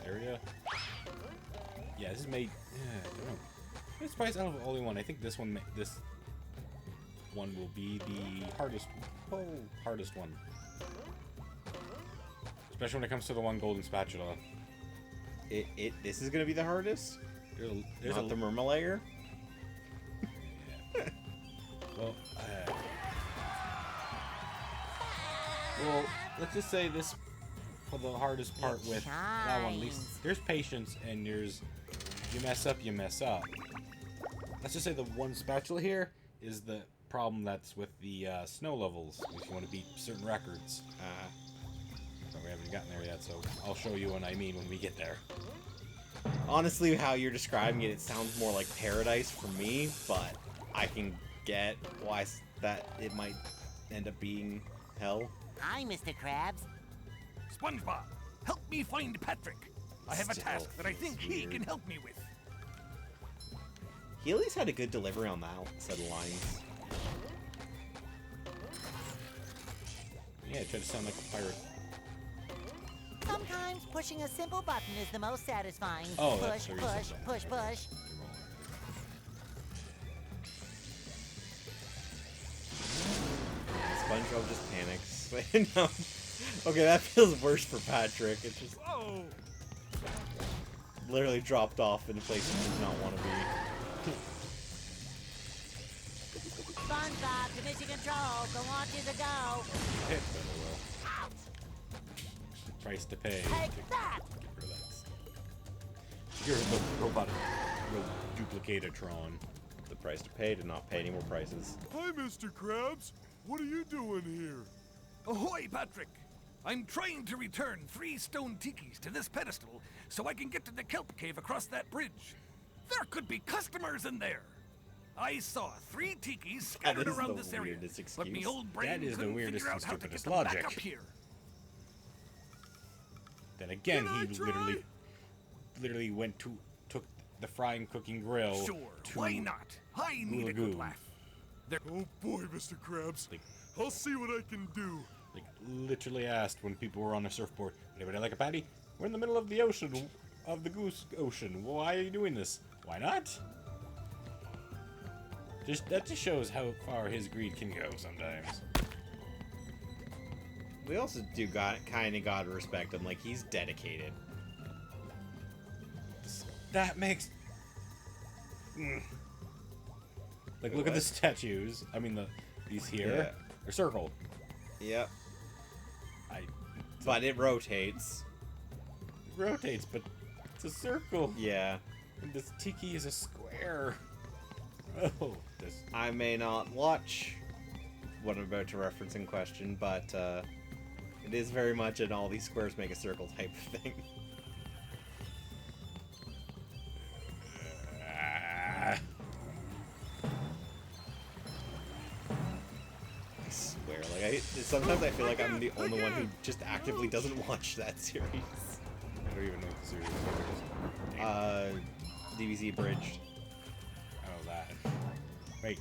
area. Yeah, this is made. I don't know. It's probably out of only one. I think this one will be the hardest one. Especially when it comes to the one golden spatula. This is gonna be the hardest. There's Not the Murmur layer. Yeah. Well, let's just say this for the hardest part with that one. At least there's patience, and there's you mess up, you mess up. Let's just say the one spatula here is the problem that's with the snow levels. If you want to beat certain records. But we haven't gotten there yet, so I'll show you what I mean when we get there. Honestly, how you're describing it, it sounds more like paradise for me, but I can get why that it might end up being hell. Hi, Mr. Krabs. SpongeBob, help me find Patrick. I have a task that I think he can help me with. He at least had a good delivery on that set of lines. Yeah, try to sound like a pirate. Sometimes pushing a simple button is the most satisfying. Oh, push, that's the reason push, that. push, push. SpongeBob just panics. No. Okay, that feels worse for Patrick. It just literally dropped off in a place he did not want to be. SpongeBob to mission control. The launch is a go. Hit better will. Price to pay. Take that! Get rid of that. You're the robot duplicator-tron. The price to pay to not pay any more prices. Hi, Mr. Krabs. What are you doing here? Ahoy, Patrick! I'm trying to return 3 stone tikis to this pedestal so I can get to the kelp cave across that bridge. There could be customers in there. I saw 3 tikis scattered That is around the this area, weirdest but excuse. my old brain That is the couldn't weirdest figure out and how to get stupidest them logic. back up here. Then again, Can I he try? literally took the frying cooking grill. Sure, to why not? I need a Lagoon. good laugh. Oh boy, Mr. Krabs. Like, I'll see what I can do. like literally asked when people were on a surfboard, anybody like a patty? We're in the middle of the ocean, of the Goose Ocean. Why are you doing this? Why not? That just shows how far his greed can go sometimes. We also do kind of gotta respect him. Like, he's dedicated. That makes... Like, look at the statues. I mean, these here. Yeah. They're circled. Yep. But it rotates. It rotates, but it's a circle. Yeah. And this tiki is a square. Oh, this... I may not watch what I'm about to reference in question, but it is very much an all these squares make a circle type of thing. I swear, like sometimes I feel like I'm the only one who just actively doesn't watch that series. I don't even know what the series is. DBZ Abridged. Oh, that. Wait.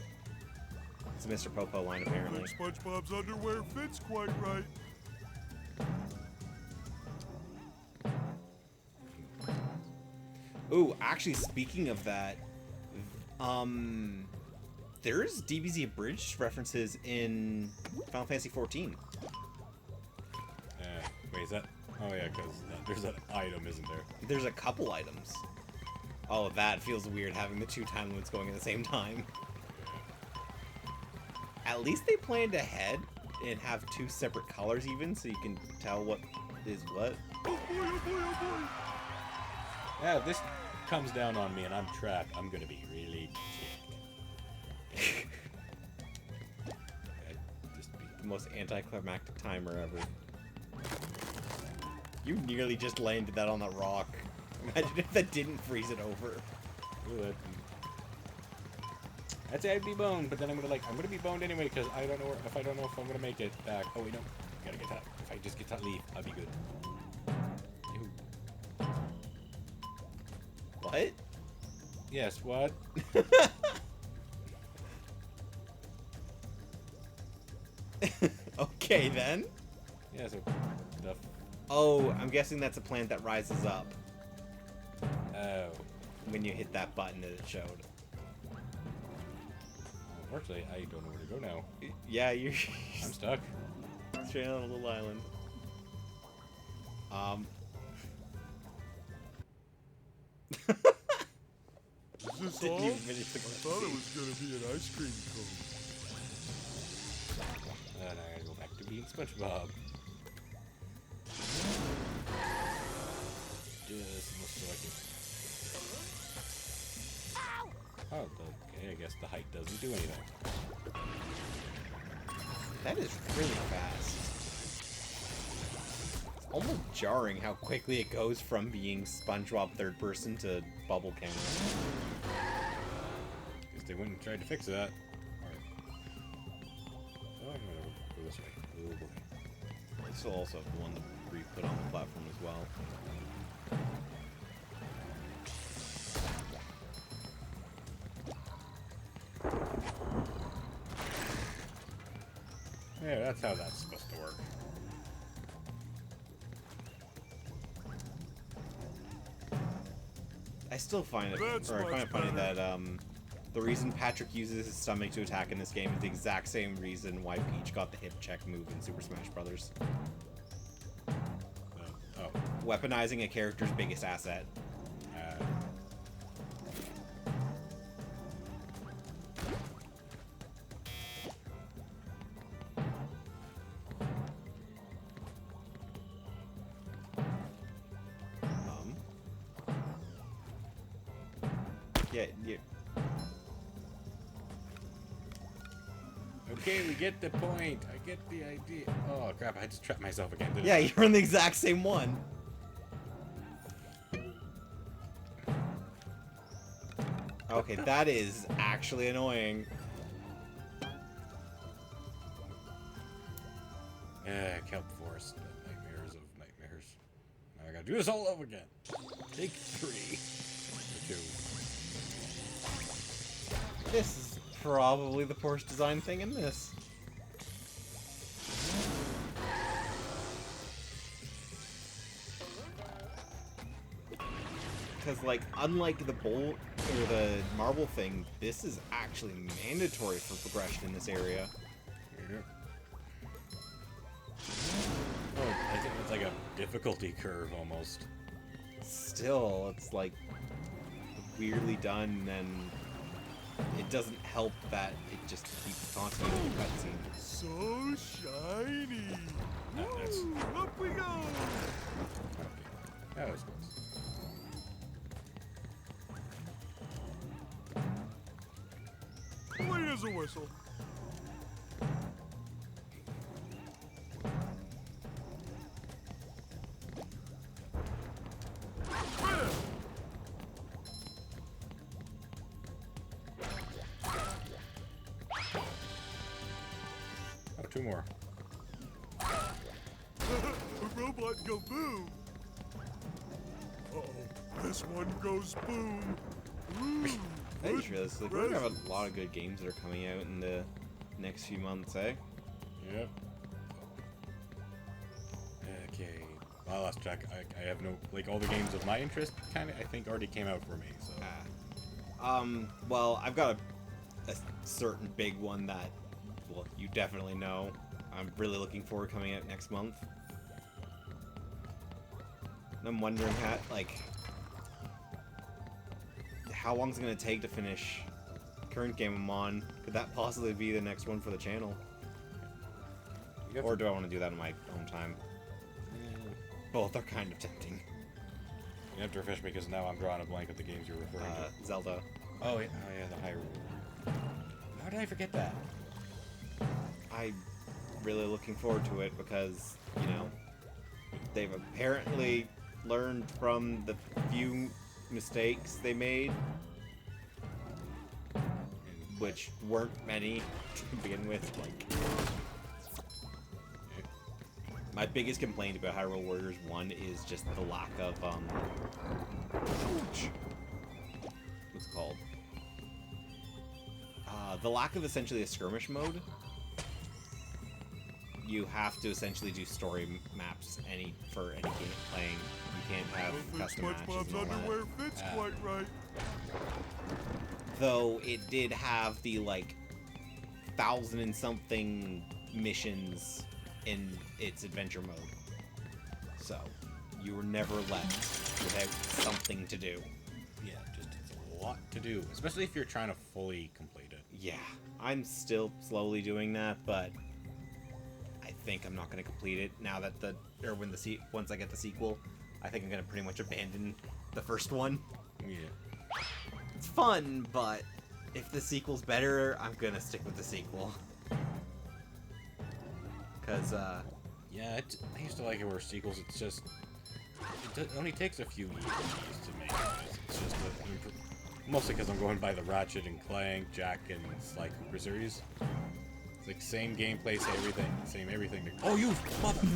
It's a Mr. Popo line apparently. Think SpongeBob's underwear fits quite right. Ooh, actually, speaking of that, there's DBZ Abridged references in Final Fantasy XIV. Wait, is that... Oh, yeah, because there's an item, isn't there? There's a couple items. Oh, that feels weird having the 2 time limits going at the same time. At least they planned ahead and have 2 separate colors even, so you can tell what is what. Oh boy, oh boy, oh boy. Yeah, if this comes down on me and I'm trapped, I'm gonna be really ticked. Just be... The most anticlimactic timer ever. You nearly just landed that on the rock. Imagine if that didn't freeze it over. Ooh, I'd say I'd be boned, but then I'm gonna be boned anyway because I don't know if I'm gonna make it back. Oh wait, no, gotta get that. If I just get that leaf, I'll be good. Ew. What? Yes, what? Okay then. Yeah, so the... Oh, I'm guessing that's a plant that rises up. Oh. when you hit that button that it showed. Unfortunately, I don't know where to go now. Yeah, you're I'm stuck. straight on a little island. Is this Didn't all? even finish the I thought it was gonna be an ice cream cone. And I gotta go back to being Spongebob. Just almost so I can... Oh, okay, I guess the height doesn't do anything. That is really fast. It's almost jarring how quickly it goes from being SpongeBob third person to bubble camera. Guess they went and tried to fix that. Alright. Oh, I'm gonna go this way. Oh boy. This will also have one to re-put on the platform as well. Yeah, that's how that's supposed to work. I still find it, That's or I find much it funny better. that the reason Patrick uses his stomach to attack in this game is the exact same reason why Peach got the hip check move in Super Smash Bros. Oh. Weaponizing a character's biggest asset. Yeah. Okay, we get the point. I get the idea. Oh crap! I just trapped myself again. Didn't Yeah, I? you're in the exact same one. Okay, that is actually annoying. Kelp Forest. The nightmares of nightmares. Now I gotta do this all over again. Take 3. Or 2. This is probably the poorest design thing in this. Because, like, unlike the bolt or the marble thing, this is actually mandatory for progression in this area. Yep. Oh, I think it's like a difficulty curve almost. Still, it's like weirdly done, and it doesn't help that it just keeps constantly with the cutscene. So shiny. That's... Woo, up we go. Okay. That was close. Clean as a whistle. Bam! Oh, 2 more. A robot go boom. Uh-oh, this one goes boom. Ooh, I just good realized that we're gonna have presents. a lot of good games that are coming out in the next few months, eh? Yep. Okay. I lost track. I have no... Like, all the games of my interest, kind of, I think, already came out for me, so... Well, I've got a certain big one that, well, you definitely know. I'm really looking forward to coming out next month. And I'm wondering how long is it going to take to finish the current game I'm on? Could that possibly be the next one for the channel? Or do I want to do that in my own time? Both are kind of tempting. You have to refresh me, because now I'm drawing a blank of the games you're referring to. Zelda. Oh, yeah, the Hyrule. How did I forget that? I'm really looking forward to it because, you know, they've apparently learned from the few mistakes they made, which weren't many to begin with. Like, my biggest complaint about Hyrule Warriors 1 is just the lack of, what's it called? The lack of essentially a skirmish mode. you have to essentially do story maps for any game playing. You can't have Don't think custom matches SpongeBob's and all underwear that. fits quite right. Though it did have the like 1,000 and something missions in its adventure mode. So you were never left without something to do. Yeah, just it's a lot to do, especially if you're trying to fully complete it. Yeah, I'm still slowly doing that, but I think I'm not going to complete it now that once I get the sequel. I think I'm going to pretty much abandon the first one. Yeah. It's fun, but if the sequel's better, I'm going to stick with the sequel. Because, Yeah, I used to like it where sequels, it's just... It only takes a few years to make it. It's just mostly because I'm going by the Ratchet and Clank, Jack and Sly Cooper series. It's like same gameplay, same everything. Oh, you mother...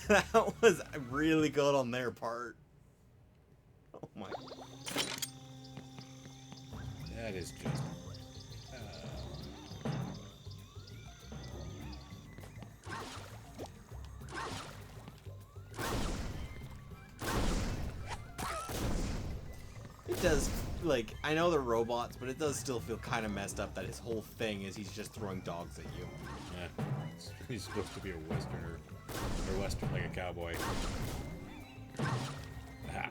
That was really good on their part. Oh my. That is just... It does, like, I know they're robots, but it does still feel kind of messed up that his whole thing is he's just throwing dogs at you. Yeah. He's supposed to be a westerner. Or western, like a cowboy. Ah.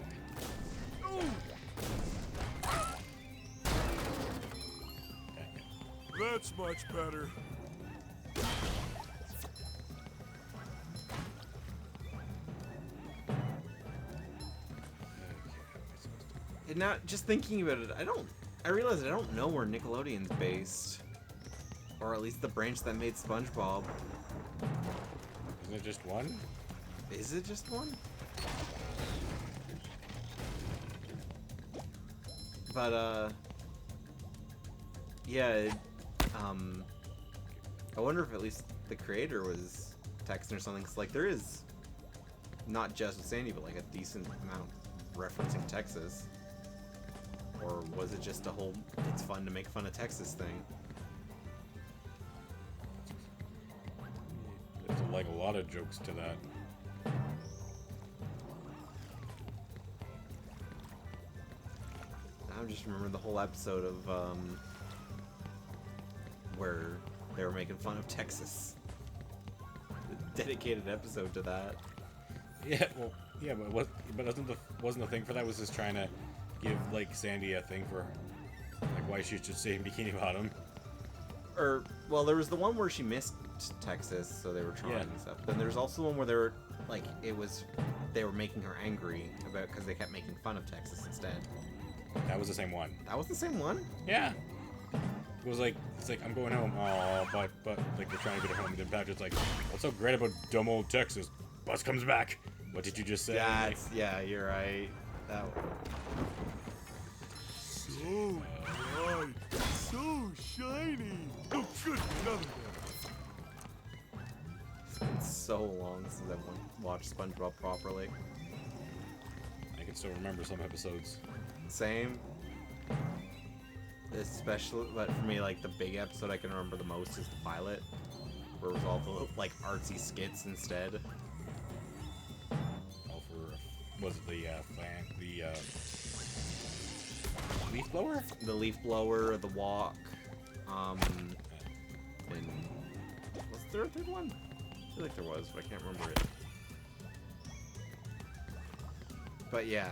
That's much better. And now, just thinking about it, I realize I don't know where Nickelodeon's based. Or at least the branch that made SpongeBob. Isn't it just one? Is it just one? But, yeah, I wonder if at least the creator was Texan or something, 'cause, like, there is not just with Sandy, but, like, a decent amount referencing Texas. Or was it just a whole, it's fun to make fun of Texas thing? There's like a lot of jokes to that. I just remember the whole episode of, where they were making fun of Texas. A dedicated episode to that. Yeah, well, yeah, but wasn't the thing for that was just trying to give like Sandy a thing for like why she should stay in Bikini Bottom? Or, well, there was the one where she missed Texas, so they were trying and stuff. Then there's also the one where they were like, they were making her angry about because they kept making fun of Texas instead. That was the same one. That was the same one? Yeah. It was like, it's like, I'm going home. Oh, but like we're trying to get her home. And then Patrick's like, what's so great about dumb old Texas? Bus comes back. What did you just say? Yeah, you're right. That one. So bright, so shiny. Oh, good, none of that. It's been so long since I've watched SpongeBob properly. I can still remember some episodes. Same. Especially, but for me, like, the big episode I can remember the most is the pilot, where it was all the, like, artsy skits instead. Oh, was it the leaf blower? The leaf blower, the walk, and was there a third one? I feel like there was, but I can't remember it. But yeah,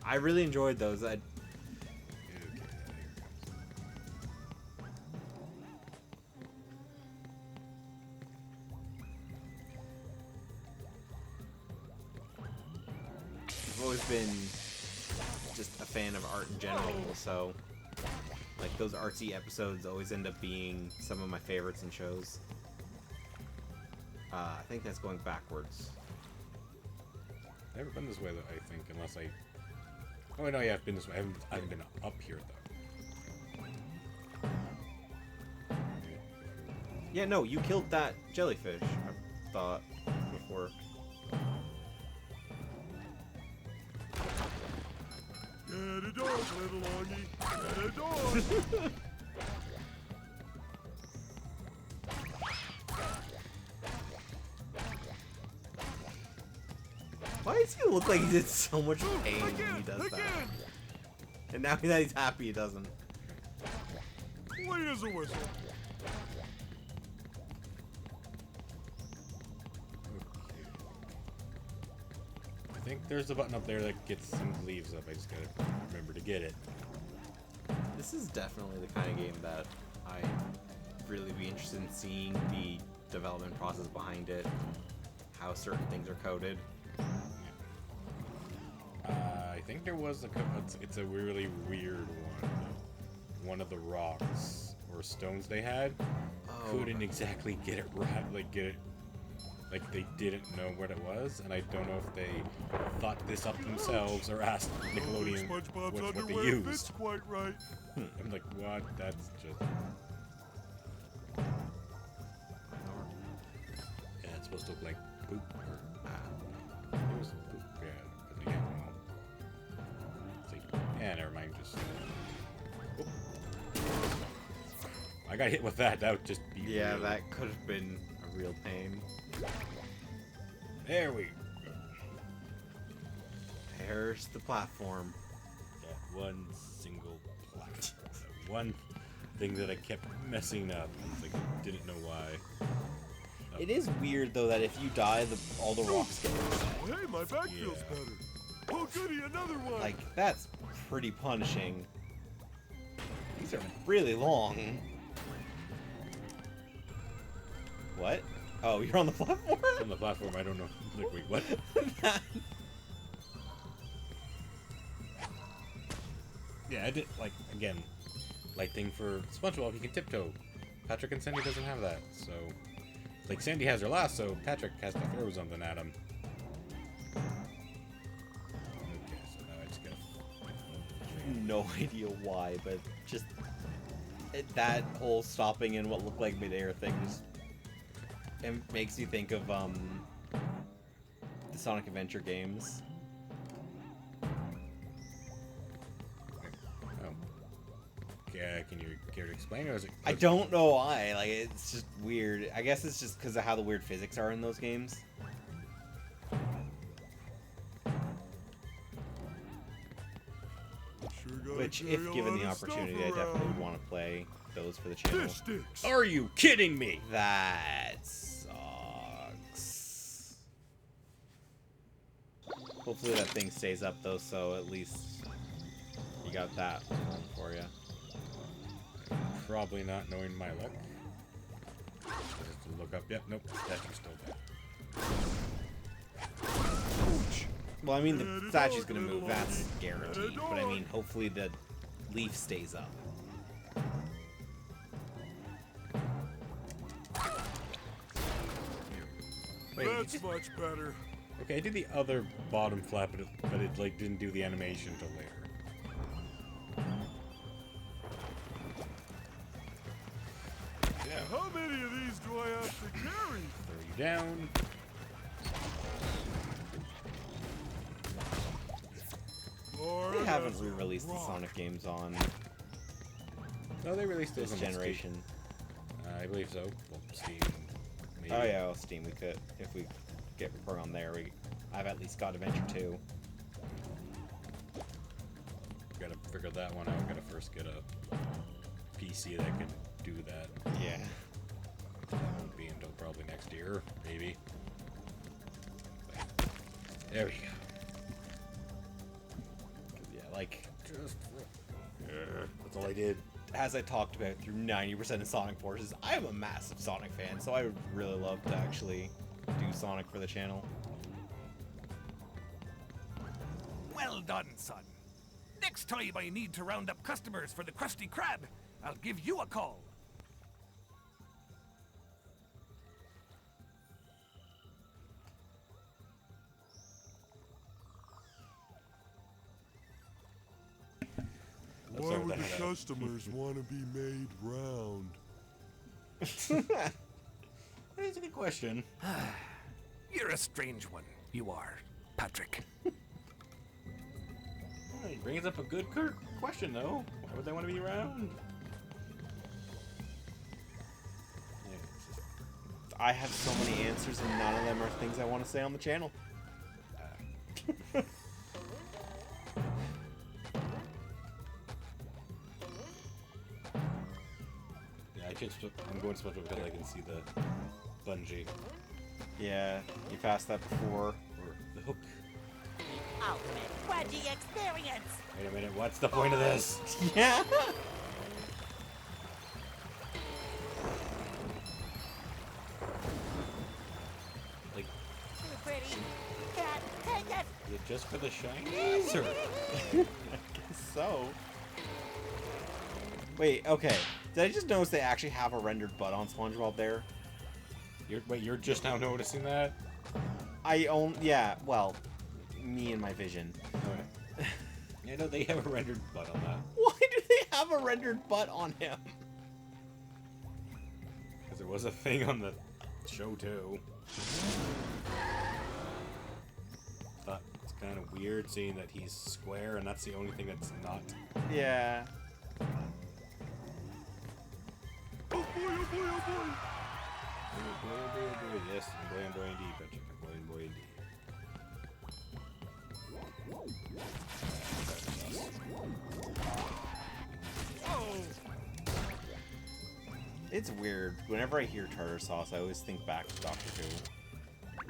I really enjoyed those. I've always been just a fan of art in general, so like those artsy episodes always end up being some of my favorites in shows. I think that's going backwards. Never been this way though, I think, unless I... Oh no, yeah, I've been this way. I haven't been up here though. Yeah, no, you killed that jellyfish, I thought, before. Get a dog, little Augie. Get a dog. Why does he look like he's in so much pain when he does that? And now that he's happy, he doesn't. Clean as a whistle. I think there's a button up there that gets some leaves up. I just gotta remember to get it. This is definitely the kind of game that I'd really be interested in seeing the development process behind it, how certain things are coded. I think there was it's a really weird one. One of the rocks or stones they had couldn't exactly get it right, like they didn't know what it was, and I don't know if they thought this up themselves or asked Nickelodeon SpongeBob's what they underwear used. fits quite right. I'm like, what? That's just... Yeah, it's supposed to look like poop. Or, it was poop, yeah. But the animal. It's like, yeah, never mind, just... Oh. I got hit with that. That would just be Yeah, real. that could have been a real pain. There we go. There's the platform. That one single plot. That one thing that I kept messing up. It's like, I didn't know why. It is weird though that if you die, all the rocks get reset. Hey, my back feels Yeah. better. Oh, goody, another one. Like, that's pretty punishing. These are really long. What? Oh, you're on the platform? On the platform, I don't know. Like, wait, what? Yeah, I did, like, again, like thing for SpongeBob, he can tiptoe. Patrick and Sandy doesn't have that, so... Like, Sandy has her last, so Patrick has to throw something at him. Okay, so now I just gotta... No idea why, but just... that whole stopping in what looked like midair thing just... It makes you think of, the Sonic Adventure games. Oh. Yeah, can you care to explain, or is it... I don't know why, like, it's just weird. I guess it's just because of how the weird physics are in those games. Sure gotta Which, carry if a given lot the of stuff opportunity, I definitely around. would want to play those for the channel. Fish sticks. Are you kidding me? That sucks. Hopefully that thing stays up though, so at least you got that going for you. Probably not, knowing my luck. Just to look up. Yep, nope. Statue's still there. Well, I mean, the statue's gonna move, that's guaranteed. But I mean, hopefully the leaf stays up. Wait, you That's just- much better. Okay, I did the other bottom flap, but it like didn't do the animation till later. Yeah, How many of these do I have to carry? throw you down. Lord, They haven't that's a re-released the rock. Sonic games on No, they released those this on Steam. generation. I believe so. Well, Steam. Maybe. Oh yeah, well, Steam, we could, if we get recording on there, I've at least got Adventure 2. Gotta figure that one out. Gotta first get a PC that can do that. Yeah. That won't be until probably next year, maybe. But there we go. 'Cause, yeah, like, Just that's all I did. as I talked about through 90% of Sonic Forces, I am a massive Sonic fan, so I would really love to actually do Sonic for the channel. Well done, son. Next time I need to round up customers for the Krusty Krab, I'll give you a call. Let's Why sort would that the out. customers want to be made round? That's a good question. You're a strange one, you are, Patrick. Well, he brings up a good question, though. Why would they want to be around? Yeah, it's just, I have so many answers, and none of them are things I want to say on the channel. Yeah, I'm going SpongeBob because I can see the bungee. Yeah, you passed that before. Or the hook. Ultimate wedgie experience. Wait a minute, what's the point of this? Yeah. Like, Too pretty. Can't take it. is it just for the shinies, or? So. Wait, okay. Did I just notice they actually have a rendered butt on SpongeBob there? You're just now noticing that? Yeah, well, me and my vision. Okay. Yeah, no, they have a rendered butt on that. Why do they have a rendered butt on him? Because there was a thing on the show, too. Thought it's kind of weird seeing that he's square, and that's the only thing that's not. Yeah. Oh boy, oh boy, oh boy. Boy, yes, boy, indeed, Patrick. Boy, indeed. It's weird. Whenever I hear tartar sauce, I always think back to Doctor Who.